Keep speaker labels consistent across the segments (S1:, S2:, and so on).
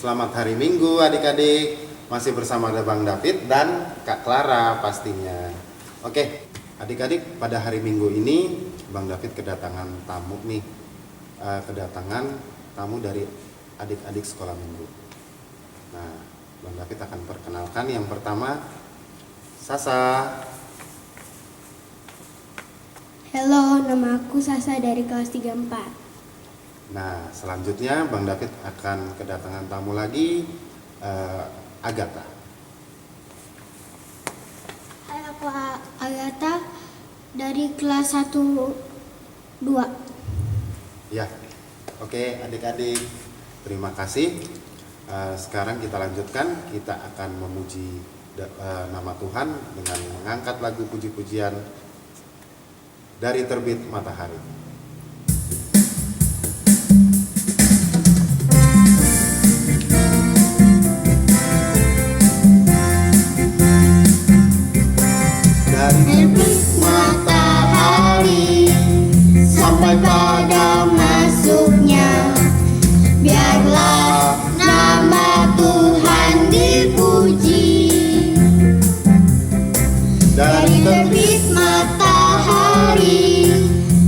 S1: Selamat hari Minggu adik-adik. Masih bersama Bang David dan Kak Clara pastinya. Oke, adik-adik, pada hari Minggu ini Bang David kedatangan tamu nih. Kedatangan tamu dari adik-adik sekolah minggu. Nah, Bang David akan perkenalkan yang pertama, Sasa.
S2: Halo, nama aku Sasa dari kelas 34.
S1: Nah, selanjutnya Bang David akan kedatangan tamu lagi, Agatha.
S2: Hai, aku Agatha dari kelas 1-2.
S1: Ya, oke adik-adik, terima kasih. Sekarang kita lanjutkan, kita akan memuji nama Tuhan dengan mengangkat lagu puji-pujian dari Terbit Matahari.
S2: Terbit matahari sampai pada masuknya, biarlah nama Tuhan dipuji. Dari terbit matahari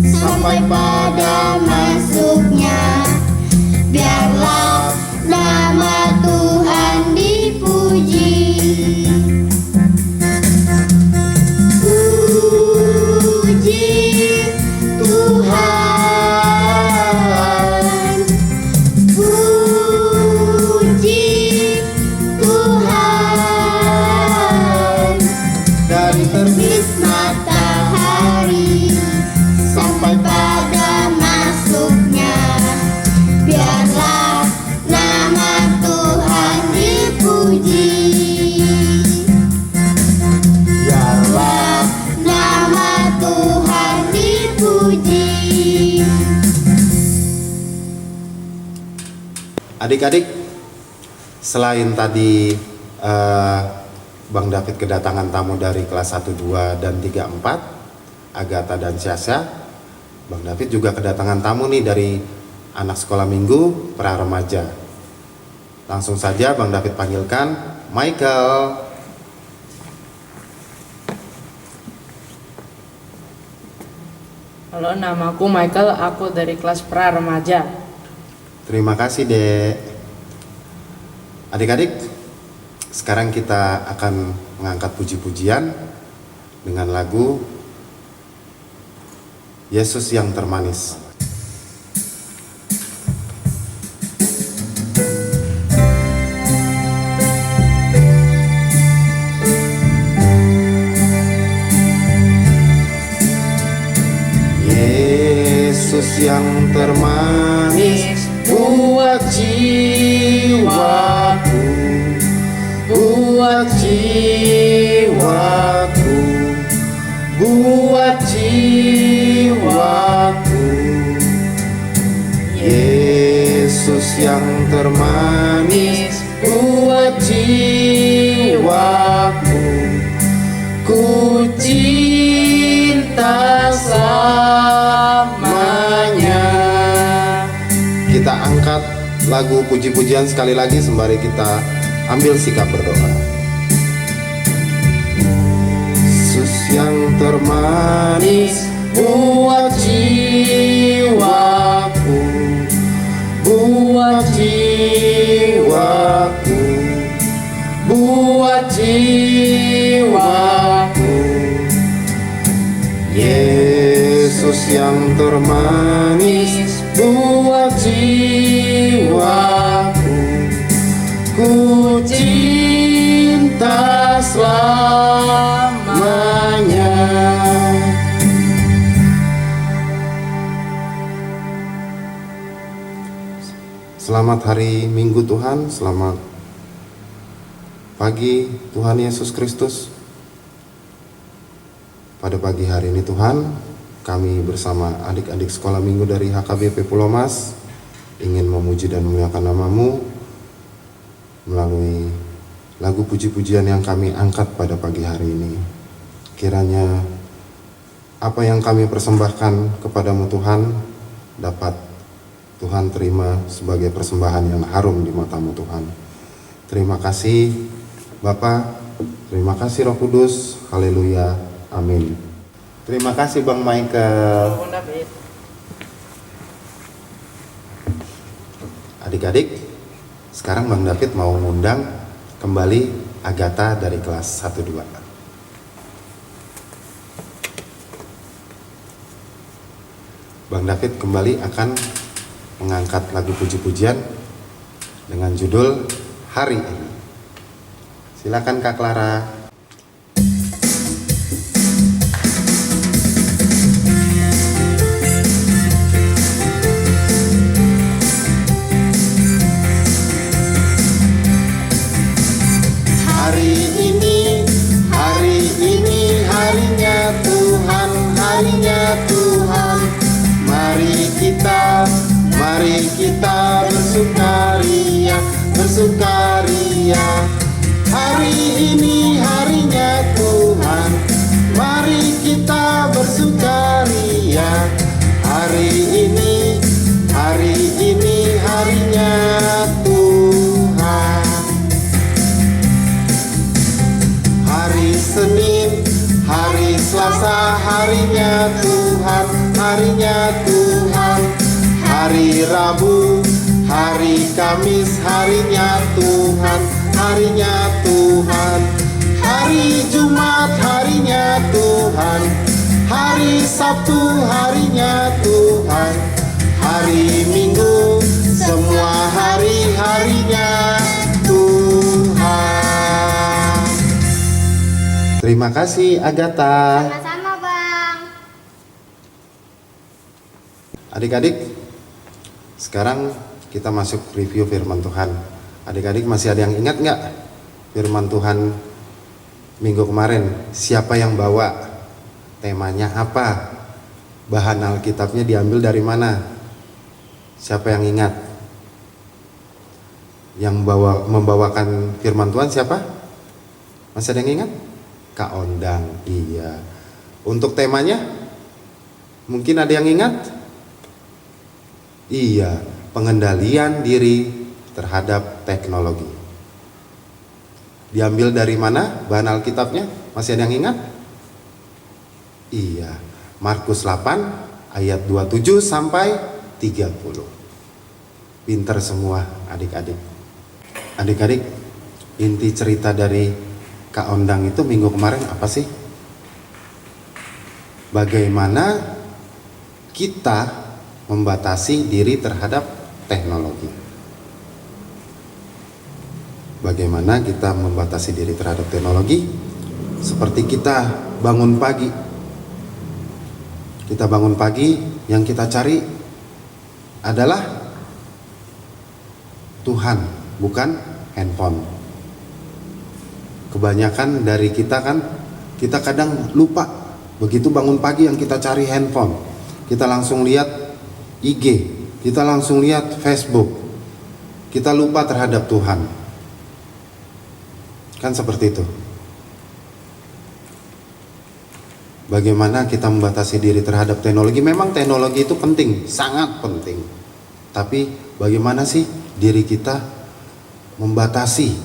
S2: sampai pada masuknya, biarlah nama Tuhan dipuji. Puji Tuhan, puji Tuhan.
S1: Dari
S2: Terbit matahari sampai pada masuknya, biarlah nama Tuhan dipuji. Biarlah nama Tuhan dipuji.
S1: Adik-adik, selain tadi Bang David kedatangan tamu dari kelas 1-2 dan 3-4, Agatha dan Syasha, Bang David juga kedatangan tamu nih dari anak sekolah minggu pra remaja. Langsung saja Bang David panggilkan Michael.
S3: Halo, namaku Michael, aku dari kelas pra remaja.
S1: Terima kasih, Dek. Adik-adik, sekarang kita akan mengangkat puji-pujian dengan lagu Yesus yang Termanis. Yesus yang termanis buat jiwaku, buat jiwaku, buat jiwaku. Yesus yang termanis buat jiwaku, ku cinta selamanya. Kita angkat lagu puji-pujian sekali lagi sembari kita ambil sikap berdoa. Yesus yang termanis buat jiwaku, buat jiwaku, buat jiwaku. Yesus yang termanis buat jiwaku, ku cinta selamanya. Selamat hari Minggu Tuhan, selamat pagi Tuhan Yesus Kristus. Pada pagi hari ini Tuhan, kami bersama adik-adik sekolah minggu dari HKBP Pulau Mas ingin memuji dan memuliakan nama-Mu melalui lagu puji-pujian yang kami angkat pada pagi hari ini. Kiranya apa yang kami persembahkan kepadamu Tuhan dapat Tuhan terima sebagai persembahan yang harum di mata-Mu Tuhan. Terima kasih Bapa, terima kasih Roh Kudus, haleluya, amin. Terima kasih Bang Michael.
S3: Bang David.
S1: Adik-adik, sekarang Bang David mau ngundang kembali Agatha dari kelas 1-2. Bang David kembali akan mengangkat lagu puji-pujian dengan judul Hari Ini. Silakan Kak Clara. Hari ini harinya Tuhan, harinya Tuhan. Mari kita bersukaria, bersukaria. Hari ini harinya Tuhan, mari kita bersukaria. Hari ini harinya Tuhan. Hari Senin, hari Selasa, harinya Tuhan, harinya Tuhan. Hari Rabu, hari Kamis, harinya Tuhan, harinya Tuhan. Hari Jumat, harinya Tuhan. Hari Sabtu, harinya Tuhan. Hari Minggu, semua hari-harinya Tuhan. Terima kasih Agatha.
S2: Sama-sama Bang.
S1: Adik-adik, sekarang kita masuk review firman Tuhan. Adik-adik masih ada yang ingat nggak firman Tuhan minggu kemarin? Siapa yang bawa? Temanya apa? Bahan Alkitabnya diambil dari mana? Siapa yang ingat? Yang membawakan firman Tuhan siapa? Masih ada yang ingat? Kak Ondang, iya. Untuk temanya, mungkin ada yang ingat? Iya, pengendalian diri terhadap teknologi. Diambil dari mana bahan Alkitabnya? Masih ada yang ingat? Iya, Markus 8 ayat 27 sampai 30. Pinter semua adik-adik. Adik-adik, inti cerita dari Kak Ondang itu minggu kemarin apa sih? Bagaimana kita membatasi diri terhadap teknologi. Bagaimana kita membatasi diri terhadap teknologi? Seperti kita bangun pagi. Kita bangun pagi, yang kita cari adalah Tuhan, bukan handphone. Kebanyakan dari kita kita kadang lupa. Begitu bangun pagi yang kita cari handphone. Kita langsung lihat IG, kita langsung lihat Facebook. Kita lupa terhadap Tuhan. Kan seperti itu. Bagaimana kita membatasi diri terhadap teknologi? Memang teknologi itu penting, sangat penting. Tapi bagaimana sih diri kita membatasi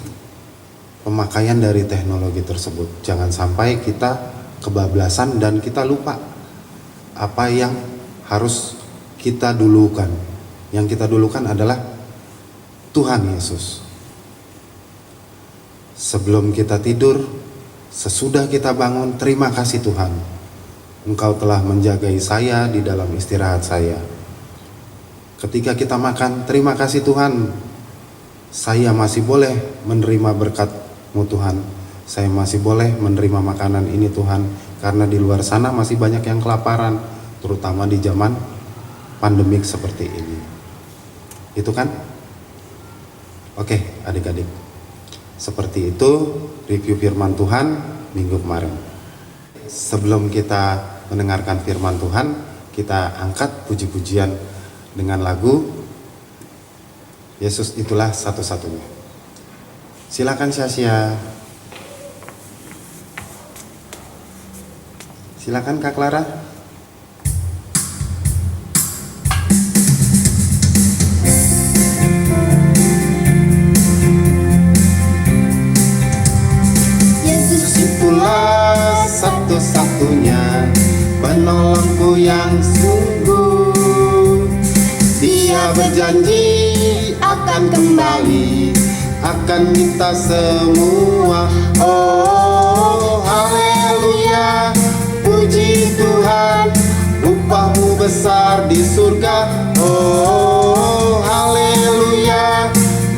S1: pemakaian dari teknologi tersebut? Jangan sampai kita kebablasan dan kita lupa apa yang harus kita dulukan. Yang kita dulukan adalah Tuhan Yesus. Sebelum kita tidur, sesudah kita bangun, terima kasih Tuhan. Engkau telah menjagai saya di dalam istirahat saya. Ketika kita makan, terima kasih Tuhan. Saya masih boleh menerima berkat-Mu Tuhan. Saya masih boleh menerima makanan ini Tuhan. Karena di luar sana masih banyak yang kelaparan, terutama di zaman pandemik seperti ini. Itu kan? Oke, adik-adik. Seperti itu review firman Tuhan minggu kemarin. Sebelum kita mendengarkan firman Tuhan, kita angkat puji-pujian dengan lagu Yesus Itulah Satu-Satunya. Silakan Syasya. Silakan Kak Clara. yang sungguh. Dia berjanji akan kembali, akan kita semua. Oh, haleluya, puji Tuhan, upahmu besar di surga. Oh, haleluya,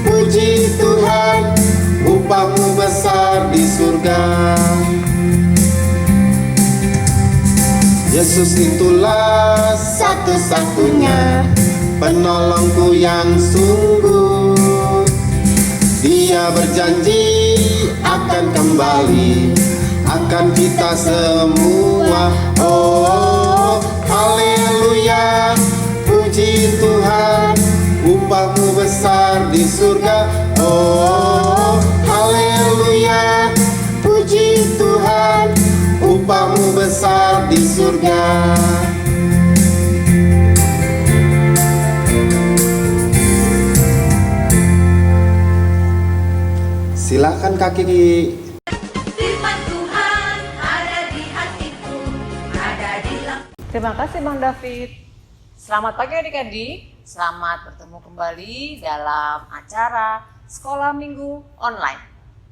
S1: puji Tuhan, upahmu besar di surga. Yesus itulah satu-satunya penolongku yang sungguh. Dia berjanji akan kembali, akan kita semua. Oh, haleluya, puji Tuhan, upahmu besar di surga. Oh, haleluya, puji Tuhan, upahmu besar di surga. Silakan Kak Kiki.
S4: Firman Tuhan ada di hatiku, ada di
S5: Terima kasih Bang David. Selamat pagi adik-adik. Selamat bertemu kembali dalam acara Sekolah Minggu Online.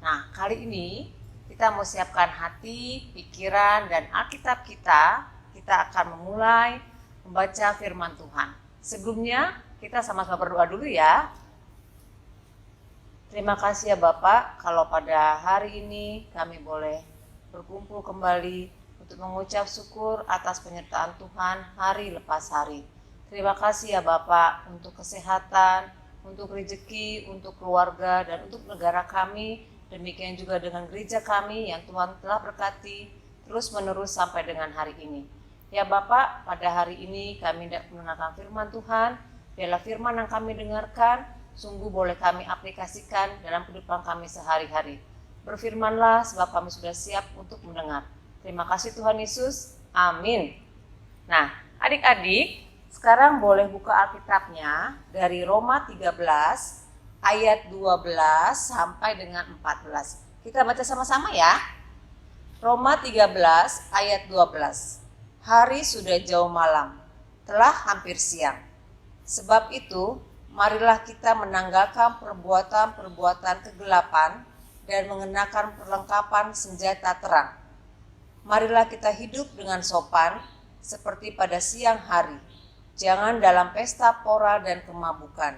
S5: Nah, kali ini kita mau siapkan hati, pikiran, dan Alkitab kita. Kita akan memulai membaca firman Tuhan. Sebelumnya, kita sama-sama berdoa dulu ya. Terima kasih ya Bapak, kalau pada hari ini kami boleh berkumpul kembali untuk mengucap syukur atas penyertaan Tuhan hari lepas hari. Terima kasih ya Bapak untuk kesehatan, untuk rezeki, untuk keluarga, dan untuk negara kami. Demikian juga dengan gereja kami yang Tuhan telah berkati terus menerus sampai dengan hari ini. Ya Bapak, pada hari ini kami hendak mendengarkan firman Tuhan. Biarlah firman yang kami dengarkan sungguh boleh kami aplikasikan dalam kehidupan kami sehari-hari. Berfirmanlah sebab kami sudah siap untuk mendengar. Terima kasih Tuhan Yesus. Amin. Nah, adik-adik, sekarang boleh buka Alkitabnya dari Roma 13 ayat 12 sampai dengan 14. Kita baca sama-sama ya. Roma 13 ayat 12. Hari sudah jauh malam, telah hampir siang. Sebab itu, marilah kita menanggalkan perbuatan-perbuatan kegelapan dan mengenakan perlengkapan senjata terang. Marilah kita hidup dengan sopan seperti pada siang hari. Jangan dalam pesta pora dan kemabukan.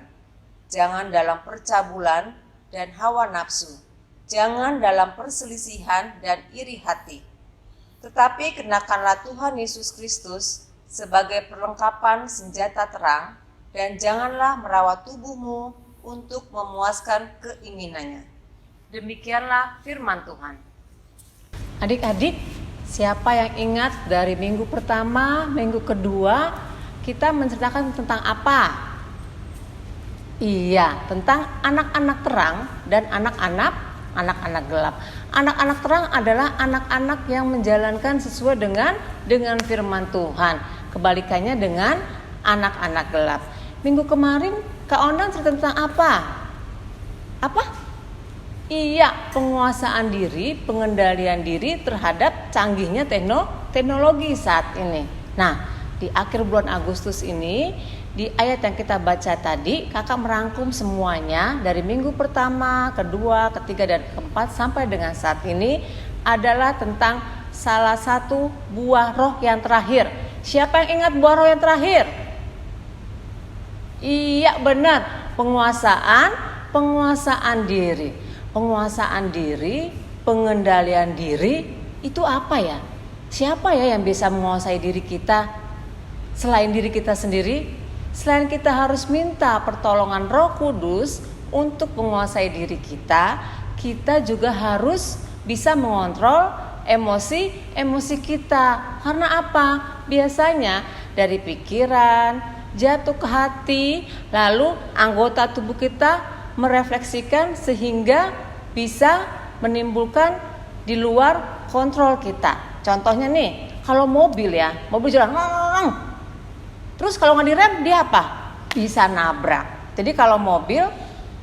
S5: Jangan dalam percabulan dan hawa nafsu. Jangan dalam perselisihan dan iri hati. Tetapi kenakanlah Tuhan Yesus Kristus sebagai perlengkapan senjata terang, dan janganlah merawat tubuhmu untuk memuaskan keinginannya. Demikianlah firman Tuhan. Adik-adik, siapa yang ingat dari minggu pertama, minggu kedua, kita menceritakan tentang apa? Iya, tentang anak-anak terang dan anak-anak gelap. Anak-anak terang adalah anak-anak yang menjalankan sesuai dengan firman Tuhan. Kebalikannya dengan anak-anak gelap. Minggu kemarin Kak Ondan cerita tentang apa? Apa? Iya, penguasaan diri, pengendalian diri terhadap canggihnya teknologi saat ini. Nah, di akhir bulan Agustus ini, di ayat yang kita baca tadi, kakak merangkum semuanya dari minggu pertama, kedua, ketiga, dan keempat sampai dengan saat ini adalah tentang salah satu buah roh yang terakhir. Siapa yang ingat buah roh yang terakhir? Iya benar, penguasaan diri. Penguasaan diri, pengendalian diri, itu apa ya? Siapa ya yang bisa menguasai diri kita selain diri kita sendiri? Selain kita harus minta pertolongan Roh Kudus untuk menguasai diri kita, kita juga harus bisa mengontrol emosi kita. Karena apa? Biasanya dari pikiran, jatuh ke hati, lalu anggota tubuh kita merefleksikan sehingga bisa menimbulkan di luar kontrol kita. Contohnya nih, kalau mobil ya, mobil jalan, terus kalau nggak direm dia apa? Bisa nabrak. Jadi kalau mobil,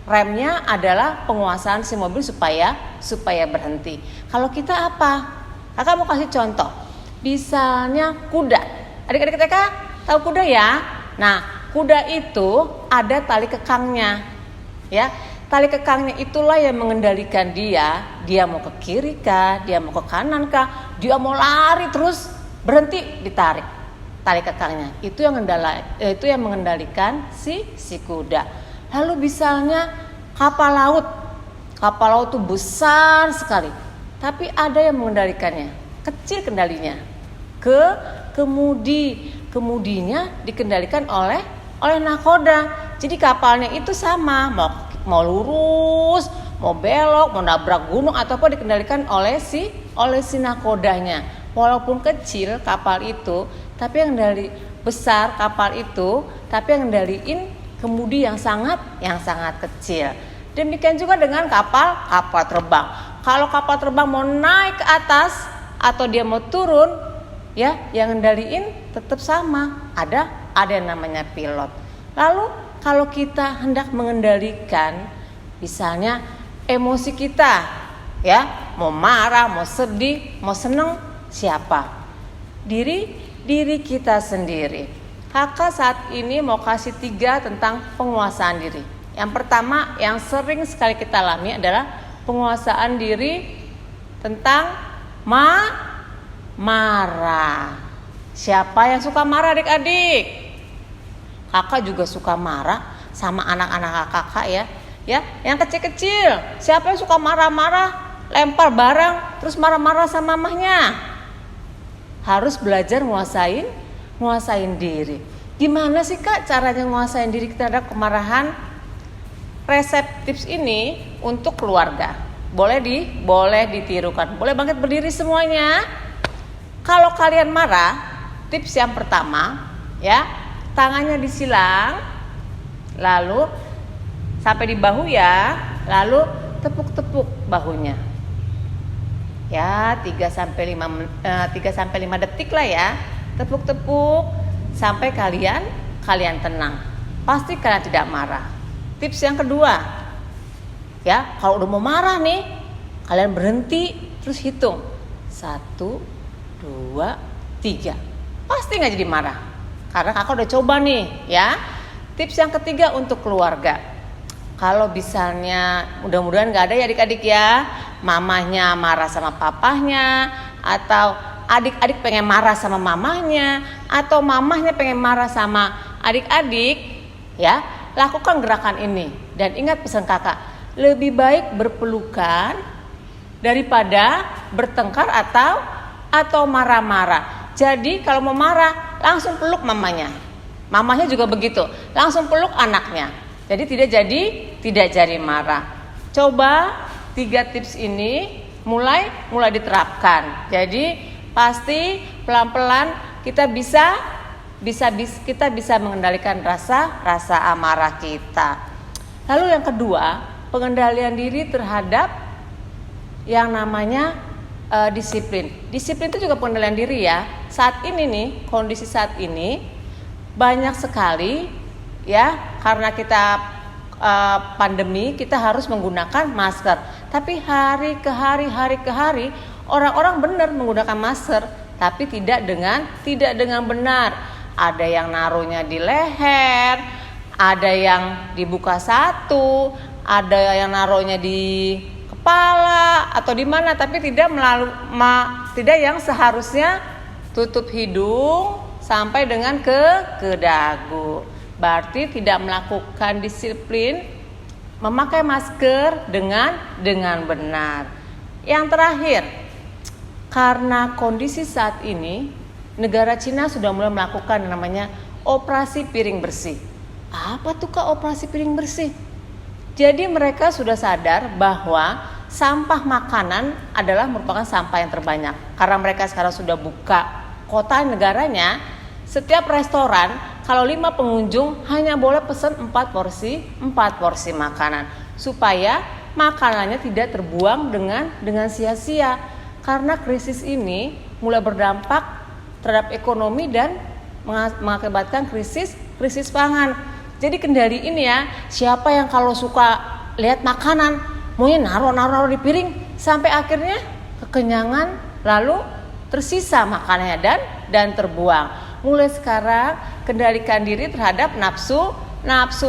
S5: remnya adalah penguasaan si mobil supaya berhenti. Kalau kita apa? Kakak mau kasih contoh. Misalnya kuda Adik-adik TK tahu kuda ya? Nah, kuda itu ada tali kekangnya. Ya, tali kekangnya itulah yang mengendalikan dia mau ke kiri kah, dia mau ke kanan kah, dia mau lari terus berhenti ditarik tali kekangnya. Itu yang mengendalikan si kuda. Lalu misalnya kapal laut itu besar sekali, tapi ada yang mengendalikannya, kecil kendalinya. Kemudinya dikendalikan oleh nakoda. Jadi kapalnya itu sama, mau lurus, mau belok, mau nabrak gunung atau apa dikendalikan oleh si nakodanya. Walaupun kecil kapal itu, tapi yang besar kapal itu, tapi yang ngendaliin kemudi yang sangat kecil. Demikian juga dengan kapal terbang. Kalau kapal terbang mau naik ke atas atau dia mau turun, ya, yang ngendaliin tetap sama. Ada yang namanya pilot. Lalu kalau kita hendak mengendalikan misalnya emosi kita, ya, mau marah, mau sedih, mau seneng, siapa? Diri kita sendiri. Kakak saat ini mau kasih 3 tentang penguasaan diri. Yang pertama yang sering sekali kita alami adalah penguasaan diri tentang marah. Siapa yang suka marah adik-adik? Kakak juga suka marah sama anak-anak kakak ya. Ya, yang kecil-kecil. Siapa yang suka marah-marah, lempar barang, terus marah-marah sama mamahnya? Harus belajar nguasain diri. Gimana sih Kak caranya nguasain diri kita terhadap kemarahan? Resep tips ini untuk keluarga. Boleh ditirukan. Boleh bangkit berdiri semuanya. Kalau kalian marah, tips yang pertama, ya, tangannya disilang, lalu sampai di bahu ya, lalu tepuk-tepuk bahunya. Ya, 3 sampai 5 detik lah ya. Tepuk-tepuk sampai kalian tenang. Pasti kalian tidak marah. Tips yang kedua, ya, kalau udah mau marah nih, kalian berhenti terus hitung 1, 2, 3. Pasti nggak jadi marah. Karena kakak udah coba nih, ya. Tips yang ketiga untuk keluarga. Kalau misalnya, mudah-mudahan nggak ada ya adik-adik ya, mamahnya marah sama papahnya, atau adik-adik pengen marah sama mamahnya, atau mamahnya pengen marah sama adik-adik, ya, lakukan gerakan ini. Dan ingat pesan kakak, lebih baik berpelukan daripada bertengkar atau marah-marah. Jadi kalau mau marah, langsung peluk mamanya. Mamanya juga begitu, langsung peluk anaknya. Jadi tidak jadi marah. Coba 3 tips ini mulai diterapkan. Jadi pasti pelan-pelan kita bisa mengendalikan rasa amarah kita. Lalu yang kedua, pengendalian diri terhadap yang namanya disiplin. Disiplin itu juga pengendalian diri ya. Saat ini nih, kondisi saat ini banyak sekali ya, karena kita pandemi, kita harus menggunakan masker. Tapi hari ke hari orang-orang benar menggunakan masker, tapi tidak dengan benar. Ada yang naruhnya di leher, ada yang dibuka satu, ada yang naruhnya di kepala atau di mana, tapi tidak yang seharusnya tutup hidung sampai dengan ke dagu. Berarti tidak melakukan disiplin memakai masker dengan benar. Yang terakhir, karena kondisi saat ini negara Cina sudah mulai melakukan yang namanya operasi piring bersih. Apa tuh Kak operasi piring bersih? Jadi mereka sudah sadar bahwa sampah makanan adalah merupakan sampah yang terbanyak. Karena mereka sekarang sudah buka kota negaranya, setiap restoran kalau 5 pengunjung hanya boleh pesan 4 porsi makanan, supaya makanannya tidak terbuang dengan sia-sia. Karena krisis ini mulai berdampak terhadap ekonomi dan mengakibatkan krisis pangan. Jadi kendaliin ya, siapa yang kalau suka lihat makanan maunya naruh di piring sampai akhirnya kekenyangan, lalu tersisa makanannya dan terbuang. mulai sekarang kendalikan diri terhadap nafsu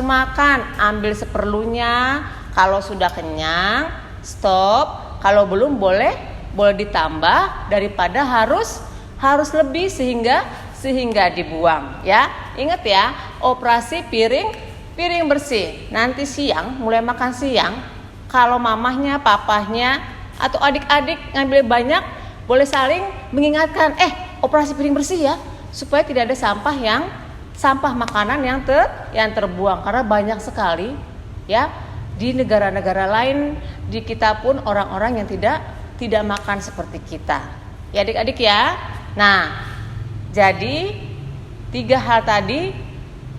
S5: makan. Ambil seperlunya, kalau sudah kenyang stop, kalau belum boleh ditambah daripada harus lebih sehingga dibuang ya. Ingat ya, operasi piring bersih. Nanti siang mulai makan siang, kalau mamahnya, papahnya atau adik-adik ngambil banyak, boleh saling mengingatkan, operasi piring bersih ya, supaya tidak ada sampah makanan yang terbuang, karena banyak sekali ya di negara-negara lain, di kita pun orang-orang yang tidak makan seperti kita. Ya adik-adik ya. Nah, jadi 3 hal tadi,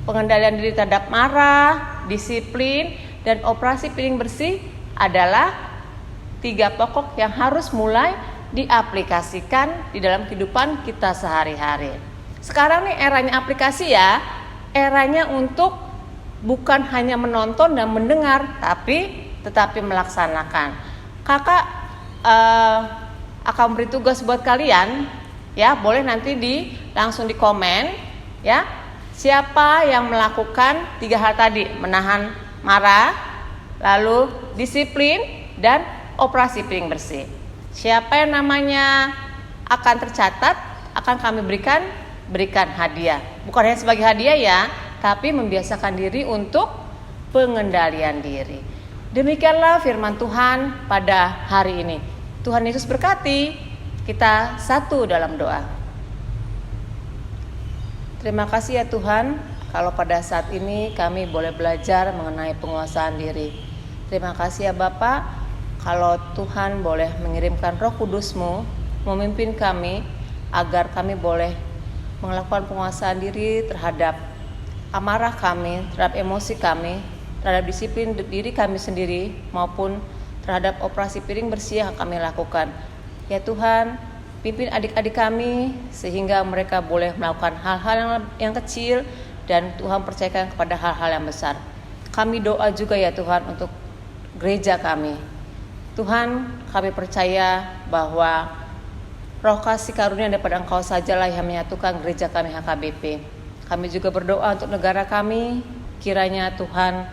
S5: pengendalian diri terhadap marah, disiplin, dan operasi piring bersih adalah 3 pokok yang harus mulai diaplikasikan di dalam kehidupan kita sehari-hari. Sekarang nih eranya aplikasi ya, eranya untuk bukan hanya menonton dan mendengar, tetapi melaksanakan. Kakak akan beri tugas buat kalian ya, boleh nanti langsung di komen ya. Siapa yang melakukan 3 hal tadi, menahan marah, lalu disiplin, dan operasi piring bersih. Siapa yang namanya akan tercatat, akan kami berikan hadiah. Bukan hanya sebagai hadiah ya, tapi membiasakan diri untuk pengendalian diri. Demikianlah firman Tuhan pada hari ini. Tuhan Yesus berkati. Kita satu dalam doa. Terima kasih ya Tuhan, kalau pada saat ini kami boleh belajar mengenai penguasaan diri. Terima kasih ya Bapak, kalau Tuhan boleh mengirimkan Roh Kudus-Mu memimpin kami agar kami boleh melakukan penguasaan diri terhadap amarah kami, terhadap emosi kami, terhadap disiplin diri kami sendiri, maupun terhadap operasi piring bersih yang kami lakukan. Ya Tuhan, pimpin adik-adik kami sehingga mereka boleh melakukan hal-hal yang kecil dan Tuhan percayakan kepada hal-hal yang besar. Kami doa juga ya Tuhan untuk gereja kami. Tuhan, kami percaya bahwa Roh kasih karunia daripada Engkau sajalah yang menyatukan gereja kami HKBP. Kami juga berdoa untuk negara kami, kiranya Tuhan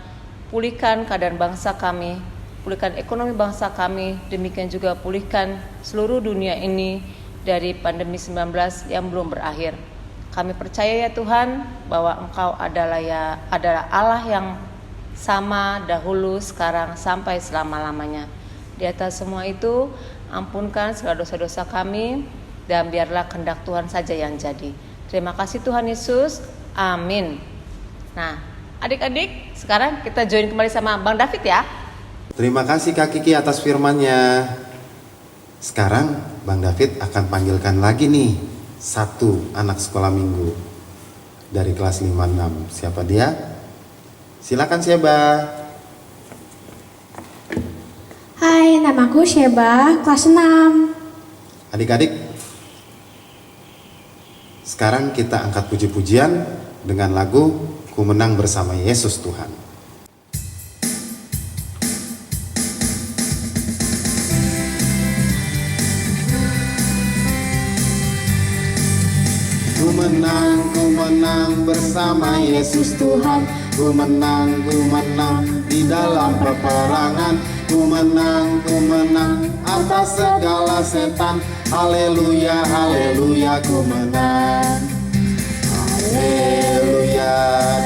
S5: pulihkan keadaan bangsa kami, pulihkan ekonomi bangsa kami, demikian juga pulihkan seluruh dunia ini dari pandemi 19 yang belum berakhir. Kami percaya ya Tuhan bahwa Engkau adalah Allah yang sama dahulu, sekarang, sampai selama-lamanya. Di atas semua itu, ampunkan segala dosa-dosa kami, dan biarlah kehendak Tuhan saja yang jadi. Terima kasih Tuhan Yesus, amin. Nah, adik-adik, sekarang kita join kembali sama Bang David ya.
S1: Terima kasih Kak Kiki atas firman-Nya. Sekarang Bang David akan panggilkan lagi nih satu anak sekolah minggu dari kelas 5-6. Siapa dia? Silakan Sheba.
S2: Hai, namaku Sheba, kelas 6.
S1: Adik-adik, sekarang kita angkat puji-pujian dengan lagu Ku Menang Bersama Yesus Tuhan. Ku menang bersama Yesus Tuhan. Ku menang di dalam peperangan. Ku menang atas segala setan. Haleluya, haleluya, ku menang. Haleluya,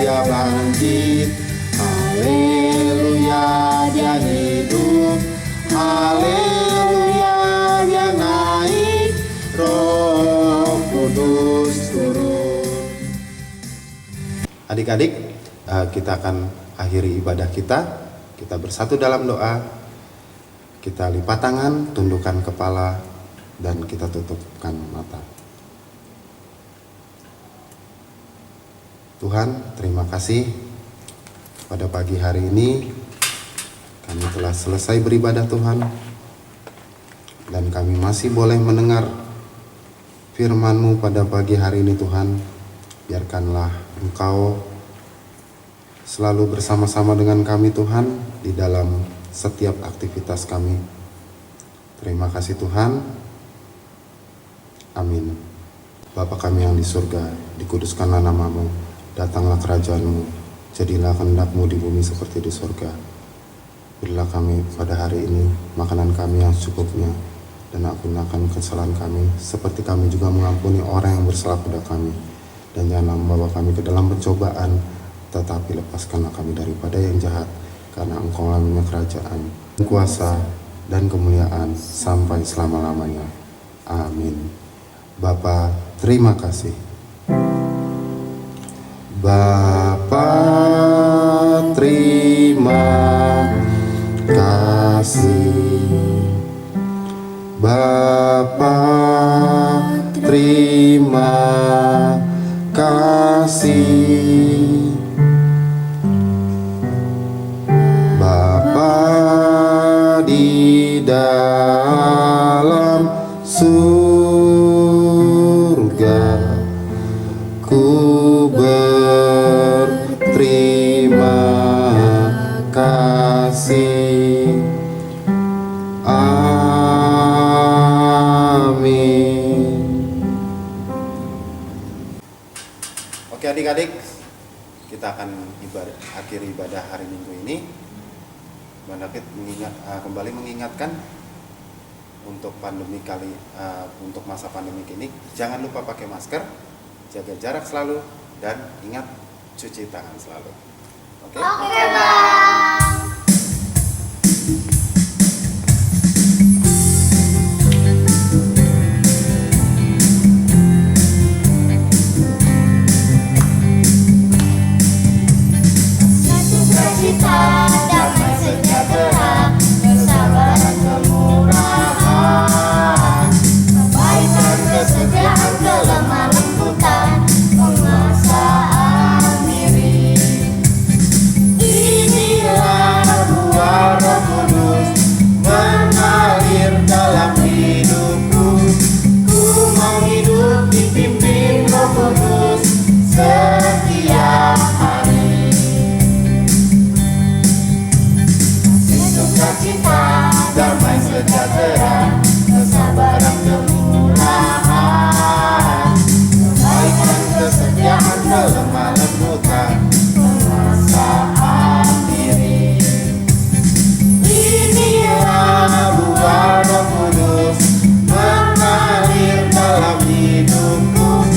S1: dia bangkit. Haleluya, dia hidup. Haleluya, dia naik. Roh Kudus turun. Adik-adik, kita akan akhiri ibadah kita. Kita bersatu dalam doa. Kita lipat tangan, tundukkan kepala, dan kita tutupkan mata. Tuhan, terima kasih pada pagi hari ini kami telah selesai beribadah Tuhan, dan kami masih boleh mendengar firman-Mu pada pagi hari ini Tuhan. Biarkanlah Engkau selalu bersama-sama dengan kami Tuhan di dalam setiap aktivitas kami. Terima kasih Tuhan. Amin. Bapa kami yang di surga, dikuduskanlah namamu, datanglah kerajaanmu, jadilah kehendakmu di bumi seperti di surga. Berilah kami pada hari ini makanan kami yang secukupnya, dan ampunilah kesalahan kami, seperti kami juga mengampuni orang yang bersalah pada kami. Dan janganlah membawa kami ke dalam pencobaan, tetapi lepaskanlah kami daripada yang jahat, karena Engkau-lah punya kerajaan, kuasa, dan kemuliaan sampai selama-lamanya. Amin. Bapa, terima kasih. Bapa, terima kasih. Bapa, terima kasih. Bapa di dalam surga, ku berterima kasih. Amin. Oke adik-adik, kita akan akhiri ibadah hari Minggu ini. Bang David kembali mengingatkan untuk untuk masa pandemi ini, jangan lupa pakai masker, jaga jarak selalu, dan ingat cuci tangan selalu. Oke?
S2: Oke, Bang. Sukacita, damai sejahtera, kesabaran, kemurahan, kebaikan, kesetiaan, kelemah lembutan, penguasaan diri. Inilah buah Roh Kudus mengalir dalam hidupku. Ku mau hidup dipimpin Roh Kudus setiap hari. Sukacita, damai sejahtera, kesabaran, kemurahan, kebaikan, kesetiaan, kelemah lembutan, penguasaan diri. Inilah buah Roh Kudus mengalir dalam hidupku.